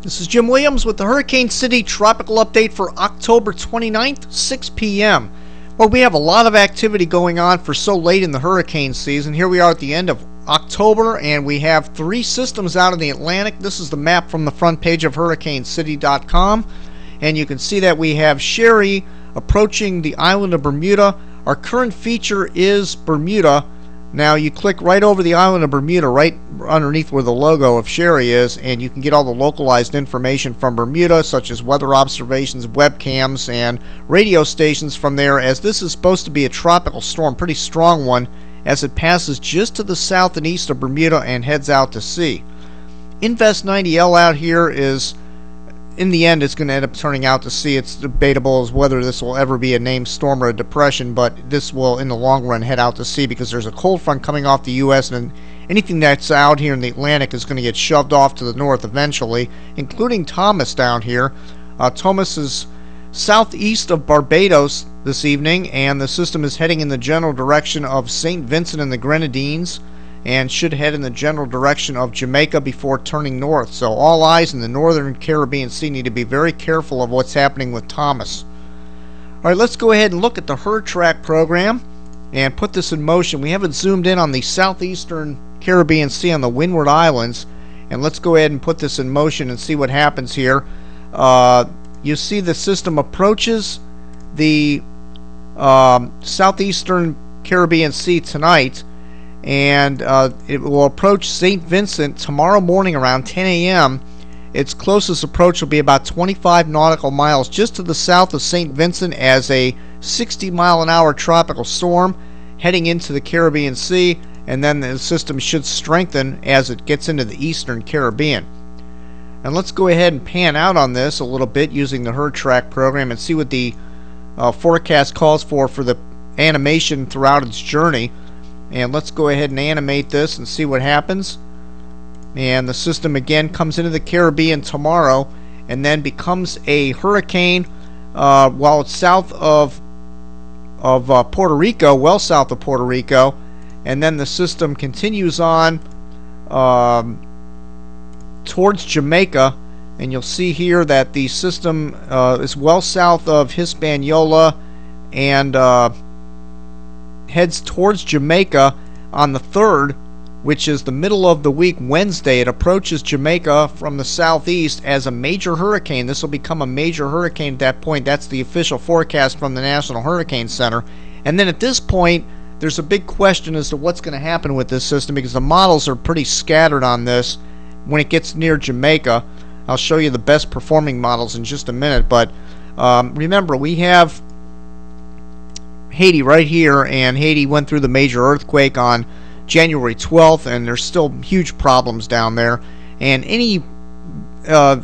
This is Jim Williams with the Hurricane City Tropical Update for October 29th, 6 p.m. Well, we have a lot of activity going on for so late in the hurricane season. Here we are at the end of October, and we have 3 systems out in the Atlantic. This is the map from the front page of hurricanecity.com, and you can see that we have Sherry approaching the island of Bermuda. Our current feature is Bermuda. Now you click right over the island of Bermuda, right underneath where the logo of Sherry is, and you can get all the localized information from Bermuda, such as weather observations, webcams, and radio stations from there, as this is supposed to be a tropical storm, pretty strong one, as it passes just to the south and east of Bermuda and heads out to sea. Invest 90L out here is, in the end, it's going to end up turning out to sea. It's debatable as whether this will ever be a named storm or a depression, but this will, in the long run, head out to sea because there's a cold front coming off the U.S., and anything that's out here in the Atlantic is going to get shoved off to the north eventually, including Tomas down here. Tomas is southeast of Barbados this evening, and the system is heading in the general direction of St. Vincent and the Grenadines, and should head in the general direction of Jamaica before turning north. So all eyes in the northern Caribbean Sea need to be very careful of what's happening with Tomas. Alright, let's go ahead and look at the HurTrack program and put this in motion. We have it zoomed in on the southeastern Caribbean Sea on the Windward Islands, and let's go ahead and put this in motion and see what happens here. You see the system approaches the southeastern Caribbean Sea tonight, and it will approach St. Vincent tomorrow morning around 10 a.m. Its closest approach will be about 25 nautical miles just to the south of St. Vincent as a 60-mile-an-hour tropical storm heading into the Caribbean Sea, and then the system should strengthen as it gets into the eastern Caribbean. And let's go ahead and pan out on this a little bit using the HurTrack program and see what the forecast calls for the animation throughout its journey. And let's go ahead and animate this and see what happens. And the system again comes into the Caribbean tomorrow and then becomes a hurricane while it's south of Puerto Rico, well south of Puerto Rico, and then the system continues on towards Jamaica, and you'll see here that the system is well south of Hispaniola and heads towards Jamaica on the 3rd, which is the middle of the week, Wednesday. It approaches Jamaica from the southeast as a major hurricane. This will become a major hurricane at that point. That's the official forecast from the National Hurricane Center. And then at this point, there's a big question as to what's going to happen with this system, because the models are pretty scattered on this when it gets near Jamaica. I'll show you the best performing models in just a minute, but remember, we have Haiti right here, and Haiti went through the major earthquake on January 12th, and there's still huge problems down there. And any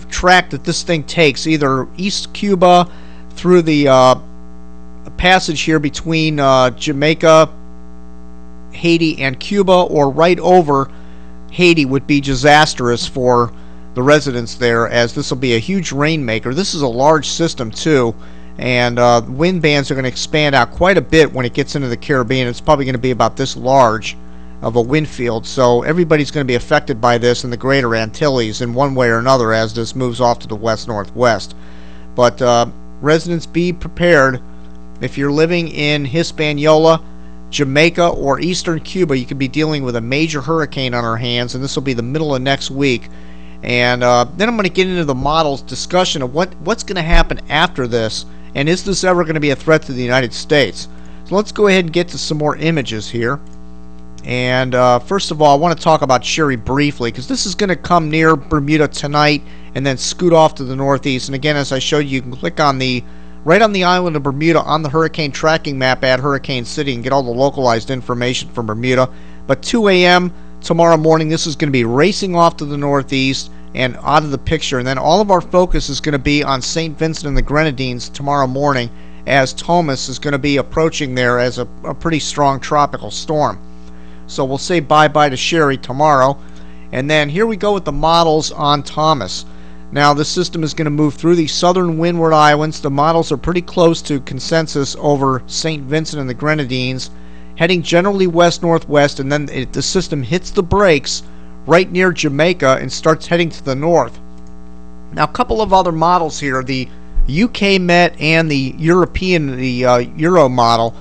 track that this thing takes, either East Cuba through the passage here between Jamaica, Haiti, and Cuba, or right over Haiti, would be disastrous for the residents there, as this will be a huge rainmaker. This is a large system too, and wind bands are going to expand out quite a bit when it gets into the Caribbean. It's probably going to be about this large of a wind field, so everybody's going to be affected by this in the greater Antilles in one way or another as this moves off to the west-northwest. But residents, be prepared. If you're living in Hispaniola, Jamaica, or eastern Cuba, you could be dealing with a major hurricane on our hands, and this will be the middle of next week. And then I'm going to get into the models discussion of what's going to happen after this, and is this ever going to be a threat to the United States. So let's go ahead and get to some more images here. And first of all, I want to talk about Sherry briefly, because this is going to come near Bermuda tonight and then scoot off to the northeast. And again, as I showed you, you can click on right on the island of Bermuda on the hurricane tracking map at Hurricane City and get all the localized information from Bermuda. But 2 a.m. tomorrow morning, this is going to be racing off to the northeast and out of the picture, and then all of our focus is going to be on St. Vincent and the Grenadines tomorrow morning, as Tomas is going to be approaching there as a pretty strong tropical storm. So we'll say bye-bye to Sherry tomorrow, and then here we go with the models on Tomas. Now the system is going to move through the southern Windward Islands. The models are pretty close to consensus over St. Vincent and the Grenadines, heading generally west-northwest, and then the system hits the brakes right near Jamaica and starts heading to the north. Now, a couple of other models here, the UK Met and the Euro model,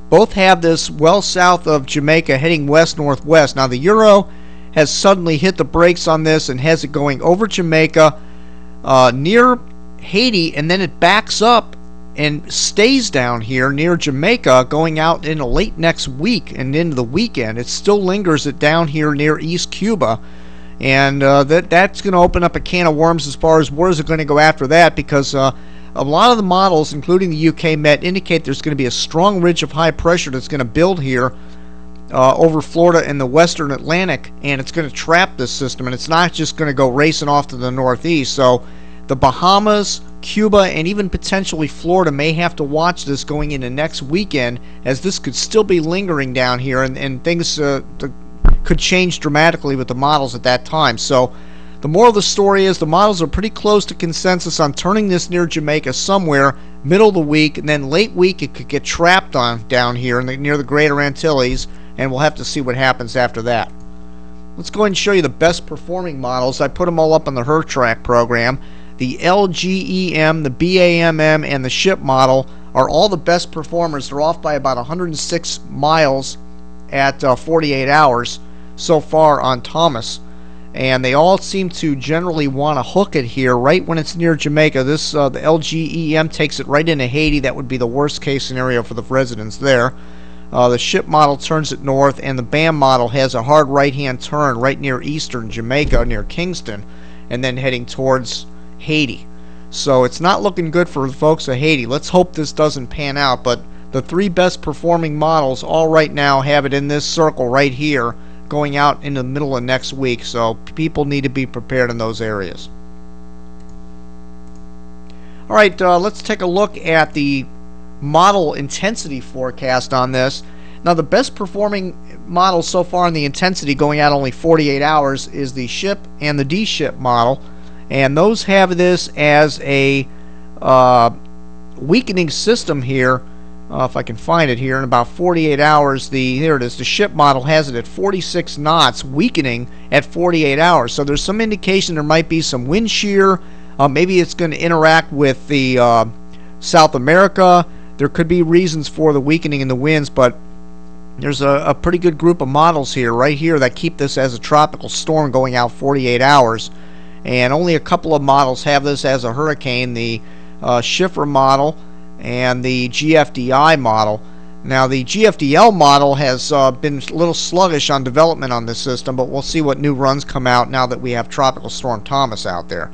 both have this well south of Jamaica heading west-northwest. Now, the Euro has suddenly hit the brakes on this and has it going over Jamaica near Haiti, and then it backs up and stays down here near Jamaica going out into late next week and into the weekend. It still lingers it down here near East Cuba, and that's going to open up a can of worms as far as where is it going to go after that, because a lot of the models, including the UK Met, indicate there's going to be a strong ridge of high pressure that's going to build here over Florida and the western Atlantic, and it's going to trap this system, and it's not just going to go racing off to the northeast. So the Bahamas, Cuba, and even potentially Florida may have to watch this going into next weekend, as this could still be lingering down here, and things could change dramatically with the models at that time. So the moral of the story is the models are pretty close to consensus on turning this near Jamaica somewhere middle of the week, and then late week it could get trapped down here near the Greater Antilles, and we'll have to see what happens after that. Let's go ahead and show you the best performing models. I put them all up on the HerTrack program. The LGEM, the BAMM, and the ship model are all the best performers. They're off by about 106 miles at 48 hours so far on Tomas, and they all seem to generally want to hook it here right when it's near Jamaica. This the LGEM takes it right into Haiti. That would be the worst case scenario for the residents there. The ship model turns it north, and the BAM model has a hard right-hand turn right near eastern Jamaica, near Kingston, and then heading towards Haiti. So it's not looking good for the folks of Haiti. Let's hope this doesn't pan out, but the three best performing models all right now have it in this circle right here going out in the middle of next week, so people need to be prepared in those areas. Alright, let's take a look at the model intensity forecast on this. Now, the best performing model so far in the intensity going out only 48 hours is the ship and the D-ship model, and those have this as a weakening system here. If I can find it here, in about 48 hours, here it is, the ship model has it at 46 knots, weakening at 48 hours. So there's some indication there might be some wind shear. Maybe it's going to interact with the South America. There could be reasons for the weakening in the winds, but there's a pretty good group of models here, right here, that keep this as a tropical storm going out 48 hours. And only a couple of models have this as a hurricane, the Schiffer model and the GFDI model. Now, the GFDL model has been a little sluggish on development on this system, but we'll see what new runs come out now that we have Tropical Storm Tomas out there.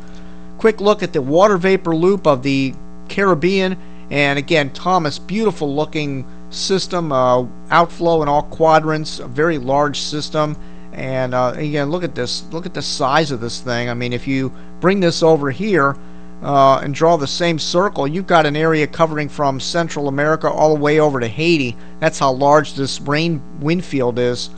Quick look at the water vapor loop of the Caribbean, and again, Tomas, beautiful looking system, outflow in all quadrants, a very large system. And again, look at this. Look at the size of this thing. I mean, if you bring this over here and draw the same circle, you've got an area covering from Central America all the way over to Haiti. That's how large this wind field is.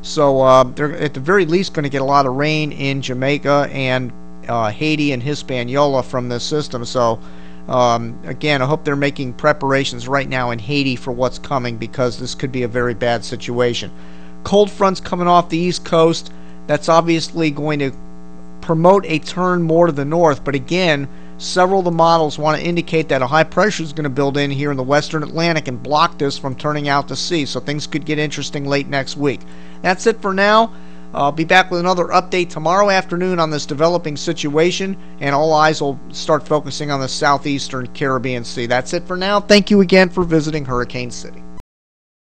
So they're at the very least going to get a lot of rain in Jamaica and Haiti and Hispaniola from this system. So again, I hope they're making preparations right now in Haiti for what's coming, because this could be a very bad situation. Cold fronts coming off the east coast. That's obviously going to promote a turn more to the north, but again, several of the models want to indicate that a high pressure is going to build in here in the western Atlantic and block this from turning out to sea, so things could get interesting late next week. That's it for now. I'll be back with another update tomorrow afternoon on this developing situation, and all eyes will start focusing on the southeastern Caribbean Sea. That's it for now. Thank you again for visiting Hurricane City.